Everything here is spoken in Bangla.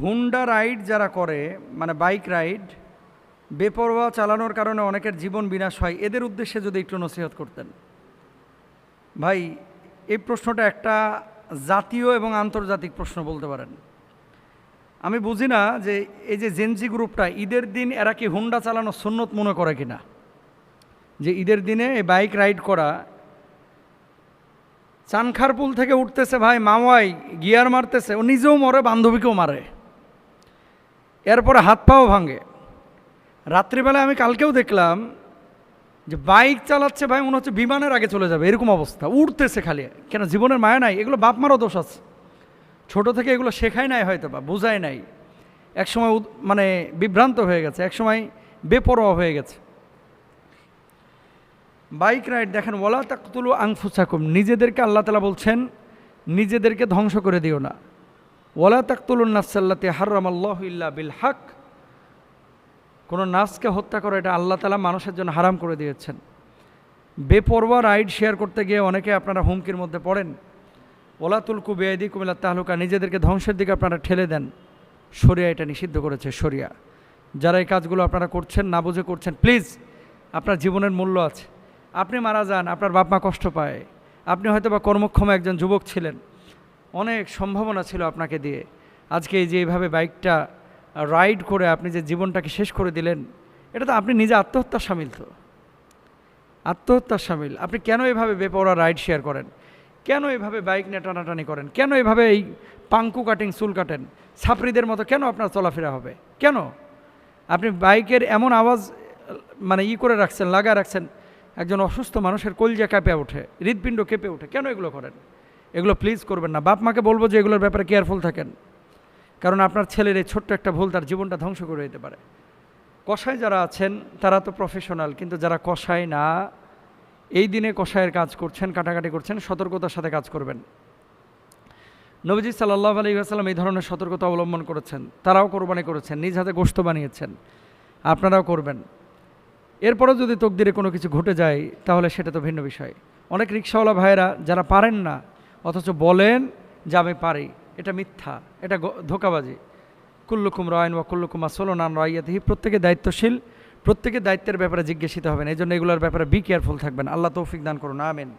হুন্ডা রাইড যারা করে, মানে বাইক রাইড, বেপরোয়া চালানোর কারণে অনেকের জীবন বিনাশ হয়, এদের উদ্দেশ্যে যদি একটু নসিহত করতেন। ভাই, এই প্রশ্নটা একটা জাতীয় এবং আন্তর্জাতিক প্রশ্ন বলতে পারেন। আমি বুঝি না যে এই যে জেনজি গ্রুপটা, ঈদের দিন এরা কি হুন্ডা চালানো সুন্নত মনে করে কিনা, যে ঈদের দিনে এই বাইক রাইড করা। চানখারপুল থেকে উঠতেছে ভাই মাওয়াই, গিয়ার মারতেছে, ও নিজেও মরে, বান্ধবীকেও মারে, এরপরে হাত পাও ভাঙে। রাত্রিবেলায় আমি কালকেও দেখলাম যে বাইক চালাচ্ছে ভাই, মনে হচ্ছে বিমানের আগে চলে যাবে, এরকম অবস্থা, উঠতেছে খালি। কেন, জীবনের মায়া নাই? এগুলো বাপ মারও দোষ আছে, ছোট থেকে এগুলো শেখায় নাই হয়তো বা বোঝায় নাই, একসময় মানে বিভ্রান্ত হয়ে গেছে, একসময় বেপরোয়া হয়ে গেছে। বাইক রাইড দেখেন, ওয়ালা তাকতুলু আনফুসাকুম, নিজেদেরকে আল্লাহ তাআলা বলছেন নিজেদেরকে ধ্বংস করে দিও না। ওয়ালা তাকতুলুন নাফসাল্লাতী হারামাল্লাহু ইল্লা বিল হক, কোনো নাফসকে হত্যা করা এটা আল্লাহ তাআলা মানুষের জন্য হারাম করে দিয়েছেন। বেপরোয়া রাইড শেয়ার করতে গিয়ে অনেকে আপনারা হুমকির মধ্যে পড়েন। ওয়ালা তুলকু বিআইদিকুম ইলা তাহলুকা, নিজেদেরকে ধ্বংসের দিকে আপনারা ঠেলে দেন। শরিয়া এটা নিষিদ্ধ করেছে, শরিয়া। যারা এই কাজগুলো আপনারা করছেন, না বুঝে করছেন, প্লিজ, আপনার জীবনের মূল্য আছে। আপনি মারা যান, আপনার বাপ মা কষ্ট পায়। আপনি হয়তো বা কর্মক্ষম একজন যুবক ছিলেন, অনেক সম্ভাবনা ছিল আপনাকে দিয়ে। আজকে এই যে এইভাবে বাইকটা রাইড করে আপনি যে জীবনটাকে শেষ করে দিলেন, এটা তো আপনি নিজে আত্মহত্যার সামিল, তো আত্মহত্যার সামিল। আপনি কেন এভাবে বেপরোয়া রাইড শেয়ার করেন? কেন এভাবে বাইক নিয়ে টানাটানি করেন? কেন এভাবে এই পাঙ্কু কাটিং, চুল কাটেন, ছাপড়িদের মতো কেন আপনার চলাফেরা হবে? কেন আপনি বাইকের এমন আওয়াজ মানে করে রাখছেন, লাগায় রাখছেন, একজন অসুস্থ মানুষের কলজা কেঁপে ওঠে, হৃৎপিণ্ড কেঁপে ওঠে? কেন এগুলো করেন? এগুলো প্লিজ করবেন না। বাপ মাকে বলবো যে এগুলোর ব্যাপারে কেয়ারফুল থাকেন, কারণ আপনার ছেলের এই ছোট্ট একটা ভুল তার জীবনটা ধ্বংস করে দিতে পারে। কসাই যারা আছেন তারা তো প্রফেশনাল, কিন্তু যারা কসাই না, এই দিনে কসাইয়ের কাজ করছেন, কাটাকাটি করছেন, সতর্কতার সাথে কাজ করবেন। নবীজি সাল্লাল্লাহু আলাইহি ওয়াসাল্লাম এই ধরনের সতর্কতা অবলম্বন করেছেন, তারাও কোরবানি করেছেন, নিজ হাতে গোশত বানিয়েছেন, আপনারাও করবেন। এরপরও যদি তকদিরে কোনো কিছু ঘটে যায় তাহলে সেটা তো ভিন্ন বিষয়। অনেক রিকশাওয়ালা ভাইয়েরা যারা পারেন না অথচ বলেন যে আমি পারি, এটা মিথ্যা, এটা ধোঁকাবাজি। কুল্লুকুম রায়ন ওয়া কুল্লুকুম মাসউলুন আন রাইয়াতিহি, প্রত্যেকে দায়িত্বশীল, প্রত্যেকে দায়িত্বের ব্যাপারে জিজ্ঞাসিত হবেন। এই জন্য এগুলোর ব্যাপারে বি কেয়ারফুল থাকবেন। আল্লাহ তৌফিক দান করুন, আমিন।